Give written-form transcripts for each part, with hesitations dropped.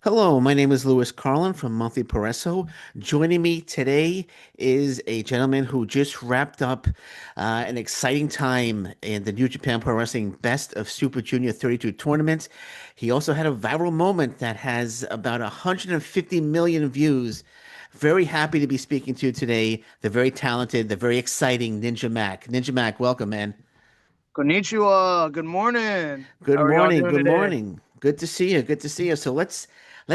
Hello, my name is Louis Carlin from Monthly Puroresu. Joining me today is a gentleman who just wrapped up an exciting time in the New Japan Pro Wrestling Best of Super Junior 32 tournament. He also had a viral moment that has about 150 million views. Very happy to be speaking to you today. The very talented, the very exciting Ninja Mack. Ninja Mack, welcome, man. Konnichiwa. Good morning. Good How are y'all morning. doing Good today? morning. Good to see you. Good to see you. So let's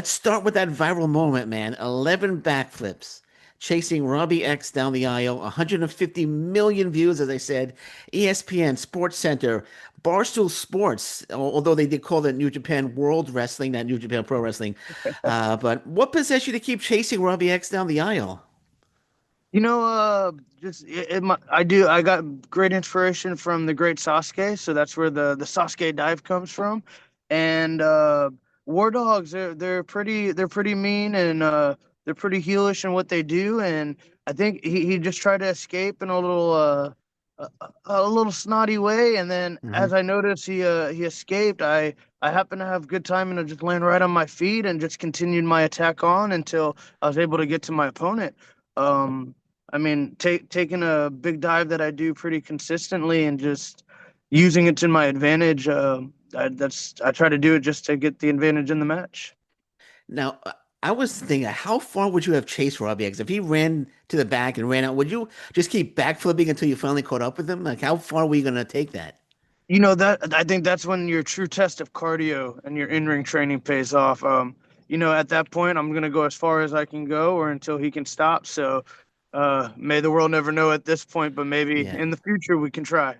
start with that viral moment, man. 11 backflips chasing Robbie X down the aisle. 150 million views, as I said. ESPN, Sports Center, Barstool Sports, although they did call it New Japan World Wrestling, not New Japan Pro Wrestling. But what possessed you to keep chasing Robbie X down the aisle? You know, just I do. I got great inspiration from the great Sasuke, so that's where the Sasuke dive comes from. And War Dogs, they're pretty mean and they're pretty heelish in what they do. And I think he just tried to escape in a little snotty way. And then as Mhm. I noticed he escaped, I happened to have good timing to just land right on my feet and just continued my attack on until I was able to get to my opponent. Um, I mean, taking a big dive that I do pretty consistently and just using it to my advantage. I try to do it just to get the advantage in the match. Now, I was thinking, how far would you have chased Robbie X? If he ran to the back and ran out, would you just keep backflipping until you finally caught up with him? Like, how far were you going to take that? You know that I think that's when your true test of cardio and your in-ring training pays off. At that point, I'm gonna go as far as I can go, or until he can stop. So, may the world never know at this point, but maybe Yeah. in the future we can try.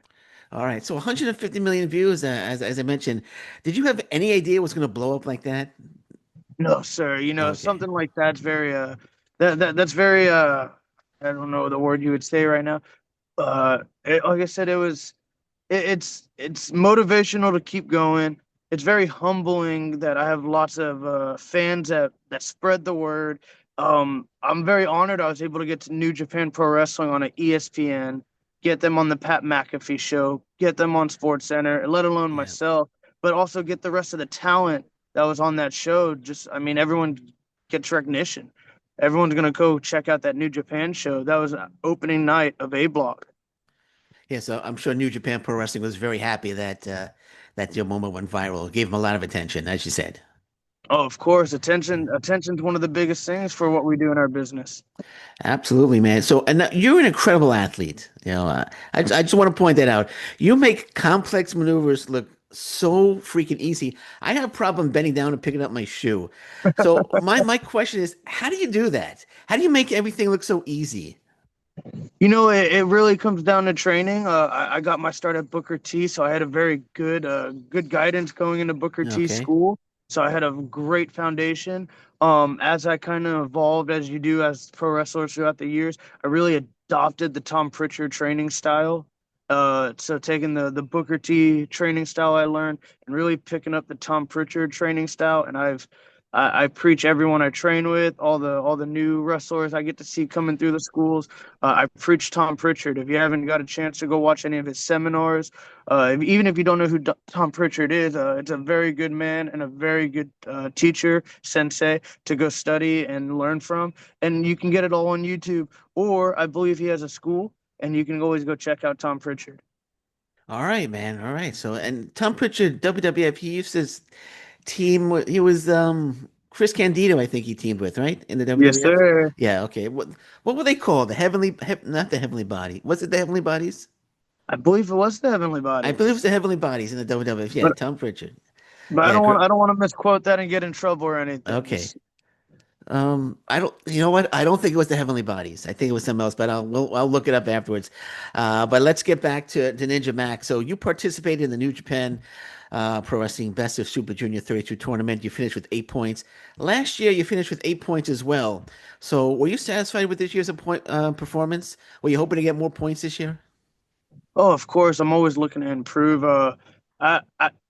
All right. So 150 million views, as I mentioned. Did you have any idea it was going to blow up like that? No, sir. You know, Okay. something like that's very that's very I don't know the word you would say right now. Like I said, it's motivational to keep going. It's very humbling that I have lots of fans that spread the word. I'm very honored I was able to get to New Japan Pro Wrestling on an ESPN, get them on the Pat McAfee show, get them on Sports Center, let alone Yeah. myself, but also get the rest of the talent that was on that show. Just, I mean, everyone gets recognition. Everyone's gonna go check out that New Japan show. That was opening night of A Block. Yeah. So I'm sure New Japan Pro Wrestling was very happy that that your moment went viral. It gave him a lot of attention, as you said. Oh, of course, attention's one of the biggest things for what we do in our business. Absolutely, man. So, and you're an incredible athlete. I just want to point that out. You make complex maneuvers look so freaking easy. I have a problem bending down and picking up my shoe. So, my question is, how do you do that? How do you make everything look so easy? You know, it really comes down to training. I got my start at Booker T, so I had a very good guidance going into Booker T Okay. school. So I had a great foundation. As I kind of evolved, as you do as pro wrestlers throughout the years, I really adopted the Tom Pritchard training style. So taking the Booker T training style I learned and really picking up the Tom Pritchard training style, and I preach everyone I train with, all the new wrestlers I get to see coming through the schools. I preach Tom Pritchard. If you haven't got a chance to go watch any of his seminars, even if you don't know who Tom Pritchard is, it's a very good man and a very good teacher, sensei, to go study and learn from. And you can get it all on YouTube, or I believe he has a school, and you can always go check out Tom Pritchard. All right, man. All right. So, and Tom Pritchard, WWF, he used to team. He was Chris Candido, I think he teamed with, right? In the Yes, WWF. sir. Yeah. Okay. What were they called? Not the Heavenly Body. Was it the Heavenly Bodies? I believe it was the Heavenly I believe it was Bodies, the Heavenly Bodies in the WWF. Yeah, but Tom Pritchard. but I Yeah. don't want I don't want to misquote that and get in trouble or anything. Okay. I don't. You know what? I don't think it was the Heavenly Bodies. I think it was something else, but I'll look it up afterwards. But let's get back to Ninja Mac. So you participated in the New Japan Pro Wrestling Best of Super Junior 32 tournament. You finished with 8 points. Last year, you finished with 8 points as well. So were you satisfied with this year's performance? Were you hoping to get more points this year? Oh, of course, I'm always looking to improve.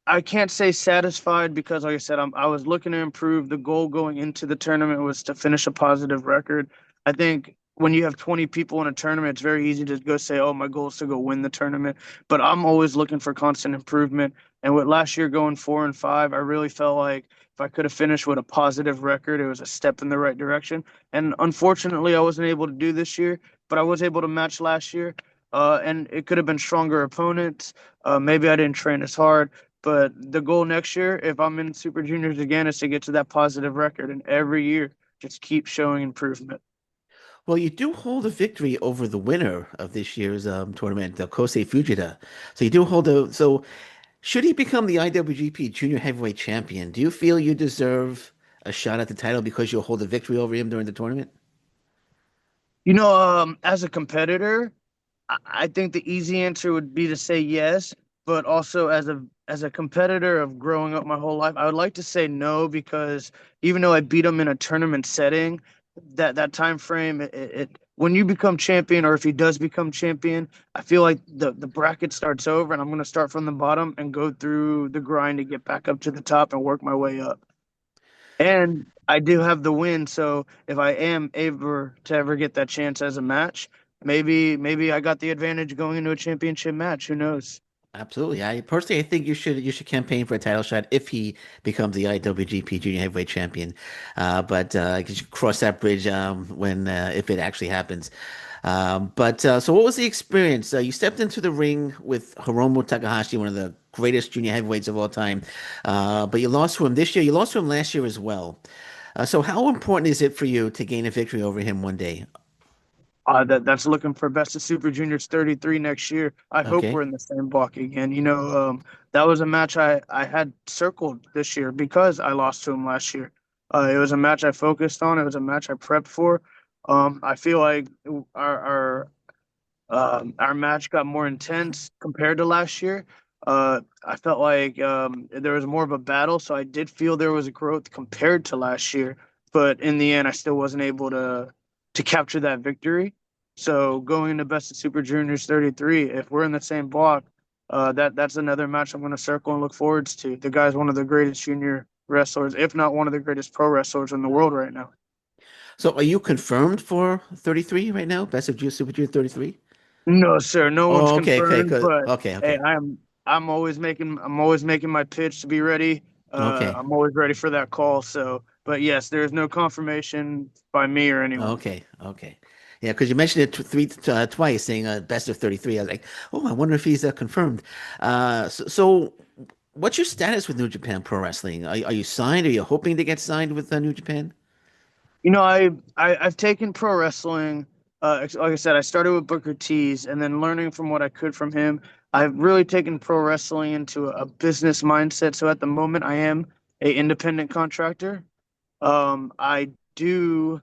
I can't say satisfied because, like I said, I was looking to improve. The goal going into the tournament was to finish a positive record. I think when you have 20 people in a tournament, it's very easy to go say, "Oh, my goal is to go win the tournament." But I'm always looking for constant improvement. And with last year going 4-5, I really felt like if I could have finished with a positive record, it was a step in the right direction. And unfortunately, I wasn't able to do this year, but I was able to match last year. And it could have been stronger opponents. Maybe I didn't train as hard. But the goal next year, if I'm in Super Juniors again, is to get to that positive record. And every year, just keep showing improvement. Well, you do hold a victory over the winner of this year's tournament, Kosei Fujita. So you do hold a. So should he become the IWGP Junior Heavyweight Champion, do you feel you deserve a shot at the title because you'll hold a victory over him during the tournament? As a competitor, I think the easy answer would be to say yes, but also as a competitor of growing up my whole life, I would like to say no because even though I beat him in a tournament setting, that time frame, when you become champion or if he does become champion, I feel like the bracket starts over and I'm going to start from the bottom and go through the grind to get back up to the top and work my way up. And I do have the win, so if I am able to ever get that chance as a match, maybe I got the advantage going into a championship match. Who knows? Absolutely. I personally, I think you should campaign for a title shot if he becomes the IWGP Junior Heavyweight Champion. But you should cross that bridge when if it actually happens. But so, what was the experience? You stepped into the ring with Hiromu Takahashi, one of the greatest junior heavyweights of all time. But you lost to him this year. You lost to him last year as well. So, how important is it for you to gain a victory over him one day? That's looking for Best of Super Juniors 33 next year. I hope Okay. we're in the same block again. That was a match I had circled this year because I lost to him last year. It was a match I focused on. It was a match I prepped for. I feel like our match got more intense compared to last year. I felt like there was more of a battle, so I did feel there was a growth compared to last year. But in the end, I still wasn't able to capture that victory. So going into Best of Super Juniors 33, if we're in the same block, that's another match I'm going to circle and look forward to. The guy's one of the greatest junior wrestlers, if not one of the greatest pro wrestlers in the world right now. So, are you confirmed for 33 right now? Best of Super Junior 33? No, sir. No one's Oh, okay, okay, confirmed, but okay, hey, okay, I'm always making my pitch to be ready. okay, I'm always ready for that call. So, but yes, there is no confirmation by me or anyone. okay. Yeah, because you mentioned it twice, saying best of 33. I was like, oh, I wonder if he's confirmed. So, what's your status with New Japan Pro Wrestling? Are you signed? Are you hoping to get signed with New Japan? I've taken pro wrestling. Like I said, I started with Booker T's, and then learning from what I could from him. I've really taken pro wrestling into a business mindset. So at the moment, I am a independent contractor. I do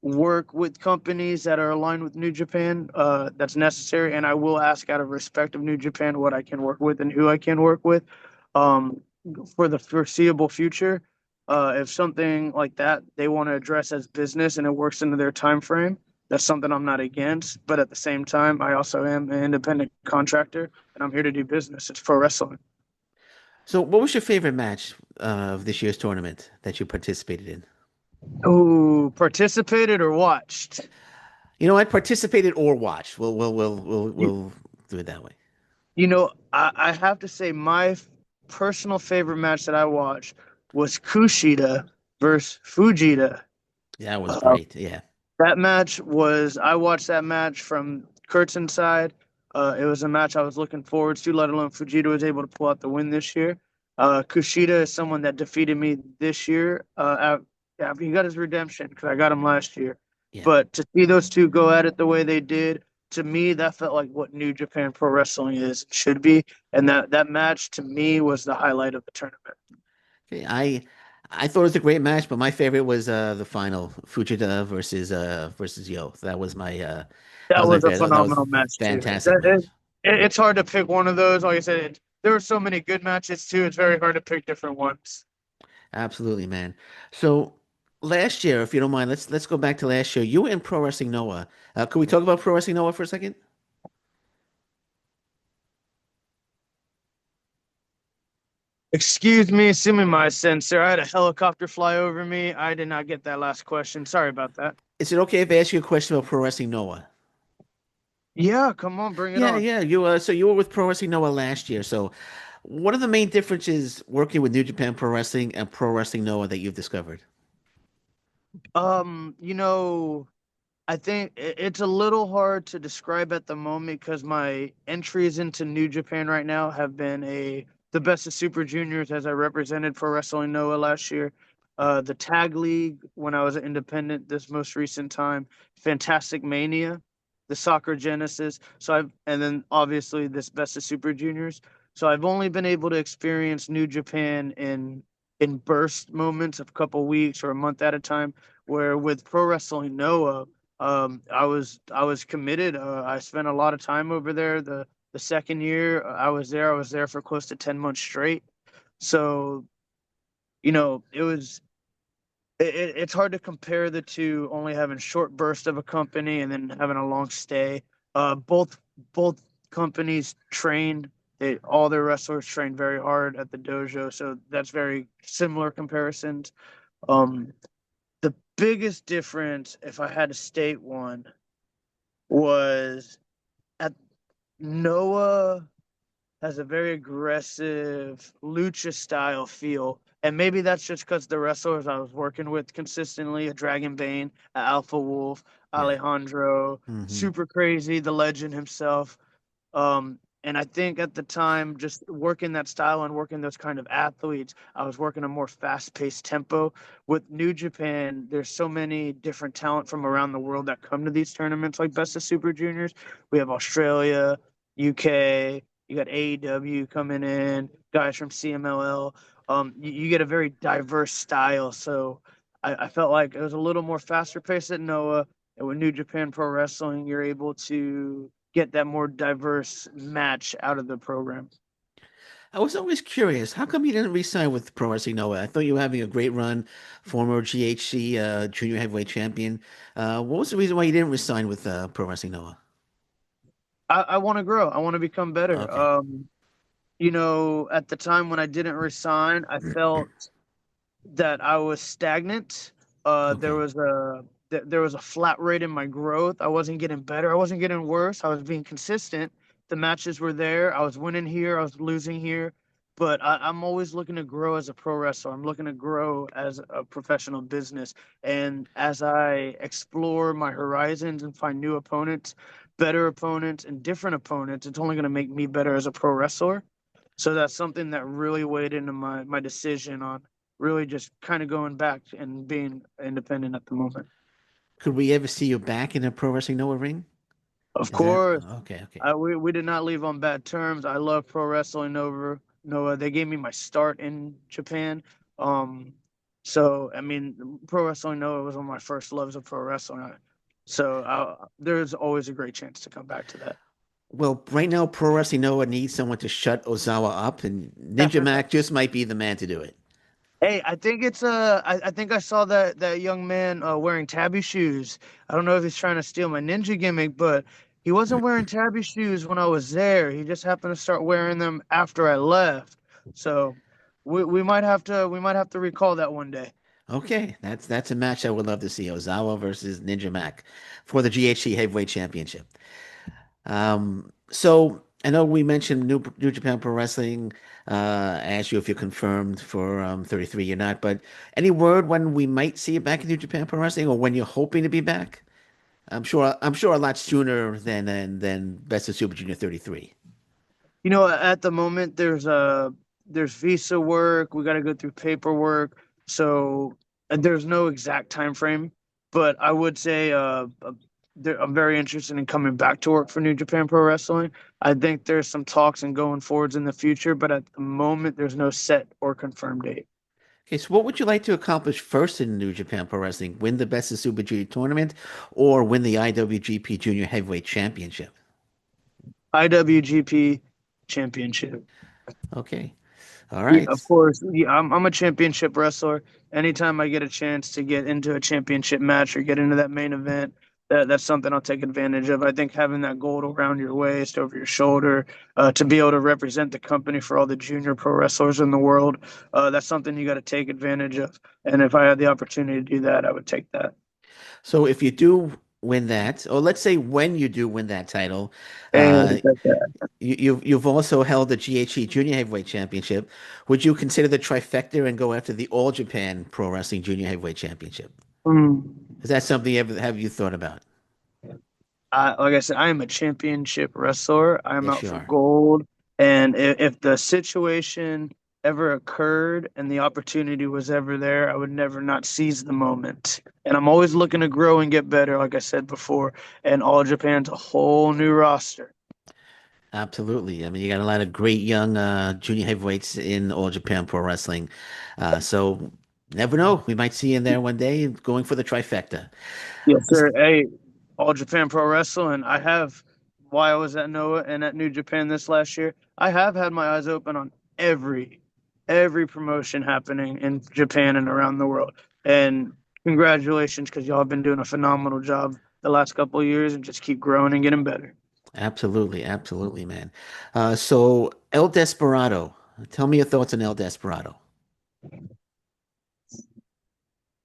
work with companies that are aligned with New Japan. That's necessary, and I will ask out of respect of New Japan what I can work with and who I can work with um, for the foreseeable future. If something like that they want to address as business and it works into their time frame, that's something I'm not against. But at the same time, I also am an independent contractor, and I'm here to do business. It's pro wrestling. So, what was your favorite match of this year's tournament that you participated in? Who participated or watched? You know, I participated or watched. We'll do it that way. I have to say my personal favorite match that I watched was Kushida versus Fujita. That was Uh, great. Yeah. I watched that match from curtain side. It was a match I was looking forward to, let alone Fujita was able to pull out the win this year. Kushida is someone that defeated me this year. After he got his redemption because I got him last year. Yeah. But to see those two go at it the way they did, to me, that felt like what New Japan Pro Wrestling is should be. And that match to me was the highlight of the tournament. Okay, I thought it was a great match, but my favorite was the final Fujita versus Yo. That That was my was a favorite. That was phenomenal a match too. fantastic match. It's hard to pick one of those. Like I said, there were so many good matches too. It's very hard to pick different ones. Absolutely, man. So last year, if you don't mind, let's go back to last year. You were in Pro Wrestling Noah. Could we talk about Pro Wrestling Noah for a second? Excuse me, assuming my sensor. I had a helicopter fly over me. I did not get that last question. Sorry about that. Is it okay if I ask you a question about Pro Wrestling Noah? Yeah, come on, bring it Yeah, on. yeah. You were with Pro Wrestling Noah last year. So, what are the main differences working with New Japan Pro Wrestling and Pro Wrestling Noah that you've discovered? You know, I think it's a little hard to describe at the moment because my entries into New Japan right now have been the best of Super Juniors as I represented Pro Wrestling Noah last year. The Tag League when I was an independent this most recent time, Fantastic Mania, the Soccer Genesis. And then obviously this best of Super Juniors. So I've only been able to experience New Japan in burst moments of a couple weeks or a month at a time. Where with Pro Wrestling Noah, I was committed. I spent a lot of time over there. The second year I was there for close to 10 months straight. So it was it's hard to compare the two. Only having short bursts of a company and then having a long stay. Both companies train. All their wrestlers train very hard at the dojo, so that's very similar comparisons. Um, the biggest difference, if I had to state one, was at Noah has a very aggressive lucha style feel. And maybe that's just because the wrestlers I was working with consistently, a Dragon Bane, a Alpha Wolf, Right. Alejandro, Hmm. super crazy, the legend himself. And I think at the time, just working that style and working those kind of athletes, I was working a more fast-paced tempo. With New Japan, there's so many different talent from around the world that come to these tournaments, like Best of Super Juniors. We have Australia, UK, you got AEW coming in, guys from CMLL. You get a very diverse style. So I felt like it was a little more faster paced at Noah. And with New Japan Pro Wrestling, you're able to get that more diverse match out of the program. I was always curious, how come you didn't re-sign with Pro Wrestling Noah? I thought you were having a great run, former GHC junior heavyweight champion. What was the reason why you didn't re-sign with Pro Wrestling Noah? I want to grow. I want to become better. Okay. At the time when I didn't resign, I felt that I was stagnant. There Okay. was there was a flat rate in my growth. I wasn't getting better. I wasn't getting worse. I was being consistent. The matches were there. I was winning here. I was losing here. But I'm always looking to grow as a pro wrestler. I'm looking to grow as a professional business. And as I explore my horizons and find new opponents, better opponents, and different opponents, it's only going to make me better as a pro wrestler. So that's something that really weighed into my decision on really just kind of going back and being independent at the moment. Could we ever see you back in a Pro Wrestling Noah ring? Of Is that course, okay? Okay. we did not leave on bad terms. I love pro wrestling over Noah. They gave me my start in Japan. Um, so I mean, pro wrestling Noah was one of my first loves of pro wrestling. So there's always a great chance to come back to Well, right now, Pro Wrestling Noah needs someone to shut Ozawa up, and Ninja that. Mack just might be the man to do it. Hey, I think I think I saw that young man wearing tabby shoes. I don't know if he's trying to steal my ninja gimmick, but he wasn't wearing tabby shoes when I was there. He just happened to start wearing them after I left. So we might have to recall that one day. Okay, that's a match I would love to see. Ozawa versus Ninja Mack for the GHC Heavyweight Championship. So I know we mentioned New Japan Pro Wrestling. I asked you if you're confirmed for 33. You're not, but any word when we might see you back in New Japan Pro Wrestling, or when you're hoping to be back? I'm sure a lot sooner than Best of Super Junior 33. At the moment there's visa work. We got to go through paperwork. So there's no exact time frame, but I would say I'm very interested in coming back to work for New Japan Pro Wrestling. I think there's some talks and going forwards in the future, but at the moment there's no set or confirmed date. Okay, so what would you like to accomplish first in New Japan Pro Wrestling? Win the Best of Super Junior tournament, or win the IWGP Junior Heavyweight Championship? IWGP Championship. Okay, all Yeah, right. of course. Yeah, I'm a championship wrestler. Anytime I get a chance to get into a championship match or get into that main event, that's something I'll take advantage of. I think having that gold around your waist, over your shoulder, to be able to represent the company for all the junior pro wrestlers in the world, that's something you got to take advantage of. And if I had the opportunity to do that, I would take that. So if you do win that, or let's say when you do win that title, And uh, you've also held the GHC Junior Heavyweight Championship. Would you consider the trifecta and go after the All Japan Pro Wrestling Junior Heavyweight Championship? mm, Is that something you ever have you thought about? like I said, I am a championship wrestler. I'm Yes, out you for are. gold. And if the situation ever occurred and the opportunity was ever there, I would never not seize the moment. And I'm always looking to grow and get better, like I said before. And All Japan's a whole new roster. Absolutely. I mean, you got a lot of great young junior heavyweights in All Japan Pro Wrestling. So never know. We might see you in there one day going for the trifecta. Yes, sir. Hey, All Japan Pro Wrestling. I have, while I was at Noah and at New Japan this last year, I have had my eyes open on every every promotion happening in Japan and around the world. And congratulations, because y'all have been doing a phenomenal job the last couple of years and just keep growing and getting better. Absolutely. Absolutely, man. So El Desperado. Tell me your thoughts on El Desperado.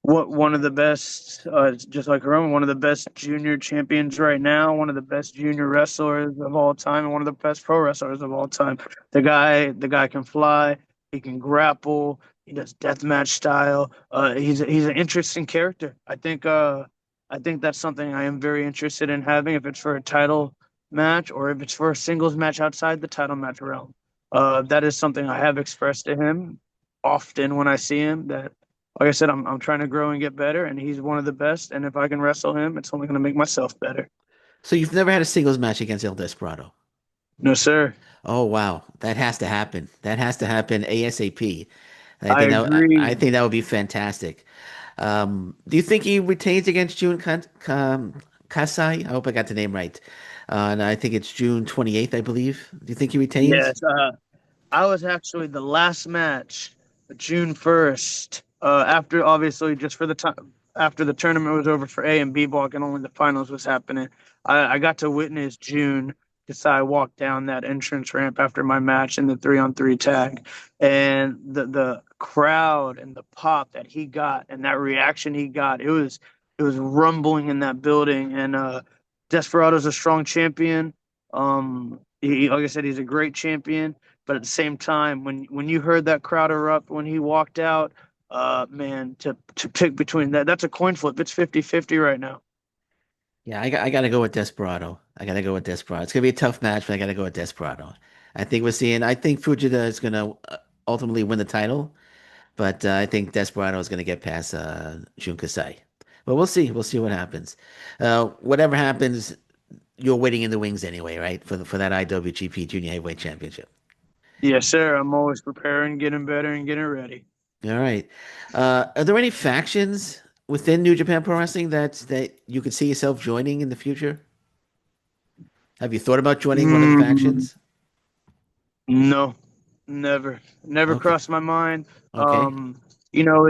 What one of the best, just like Roman, one of the best junior champions right now, one of the best junior wrestlers of all time, and one of the best pro wrestlers of all time. The guy can fly, he can grapple, he does deathmatch style. He's an interesting character. I think that's something I am very interested in having if it's for a title match or if it's for a singles match outside the title match realm. That is something I have expressed to him often when I see him that like I said, I'm trying to grow and get better, and he's one of the best. And if I can wrestle him, it's only going to make myself better. So you've never had a singles match against El Desperado. No, sir. Oh wow, that has to happen. That has to happen ASAP. I I agree. think that would be fantastic. Do you think he retains against Kasai? I hope I got the name right. And I think it's June 28th, I believe. Do you think he retains? Yes. I was actually the last match, June 1st, after obviously just for the time after the tournament was over for A and B block and only the finals was happening. I got to witness June Kasai walk down that entrance ramp after my match in the 3-on-3 tag. And the crowd and the pop that he got and that reaction he got, it was rumbling in that building. And Desperado's a strong champion. Like I said, he's a great champion. But at the same time, when you heard that crowd erupt when he walked out, man, to pick between that's a coin flip. It's 50-50 right now. Yeah, I got to go with Desperado. I got to go with Desperado. It's gonna be a tough match, but I got to go with Desperado. I think Fujita is gonna ultimately win the title, but I think Desperado is gonna get past Jun Kasai. But we'll see. We'll see what happens. Whatever happens, you're waiting in the wings anyway, right? For that IWGP Junior Heavyweight Championship. Yes, sir. I'm always preparing, getting better, and getting ready. All right. Are there any factions within New Japan Pro Wrestling that you could see yourself joining in the future? Have you thought about joining one of the Mm, factions? no, never Okay. crossed my mind. Okay. Um, you know,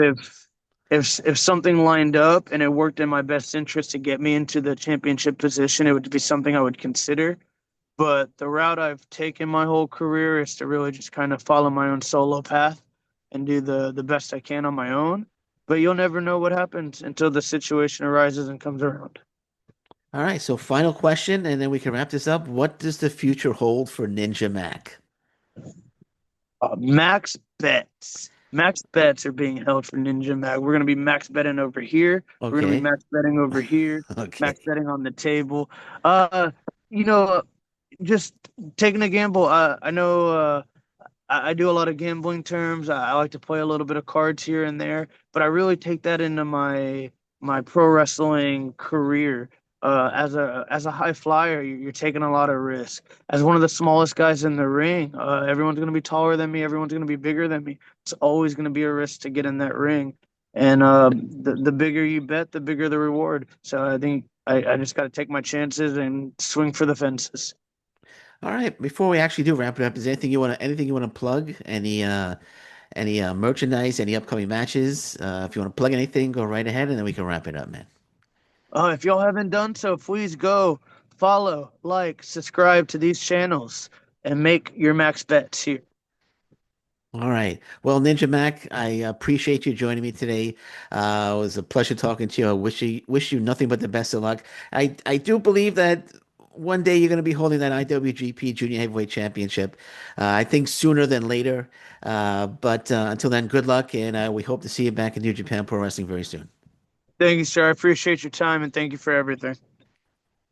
if something lined up and it worked in my best interest to get me into the championship position, it would be something I would consider. But the route I've taken my whole career is to really just kind of follow my own solo path and do the best I can on my own. But you'll never know what happens until the situation arises and comes around. All right. So final question, and then we can wrap this up. What does the future hold for Ninja Mac? Max bets. Max bets are being held for Ninja Mag. We're going to be max betting over here. We're going to be Okay. max betting over here. Max Okay. betting on the table. Uh, you know, just taking a gamble. I know. I do a lot of gambling terms. I like to play a little bit of cards here and there, but I really take that into my pro wrestling career. As a high flyer, you're taking a lot of risk. As one of the smallest guys in the ring, everyone's going to be taller than me. Everyone's going to be bigger than me. It's always going to be a risk to get in that ring. And the bigger you bet, the bigger the reward. So I think I just got to take my chances and swing for the fences. All right. Before we actually do wrap it up, is there anything you want to plug? Any merchandise? Any upcoming matches? If you want to plug anything, go right ahead, and then we can wrap it up, man. If y'all haven't done so, please go follow, like, subscribe to these channels and make your max bets here. All right. Well, Ninja Mac, I appreciate you joining me today. It was a pleasure talking to you. I wish you nothing but the best of luck. I do believe that one day you're going to be holding that IWGP Junior Heavyweight Championship. I think sooner than later. But until then, good luck, and we hope to see you back in New Japan Pro Wrestling very soon. Thank you, sir. I appreciate your time and thank you for everything.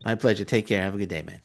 My pleasure. Take care. Have a good day, man.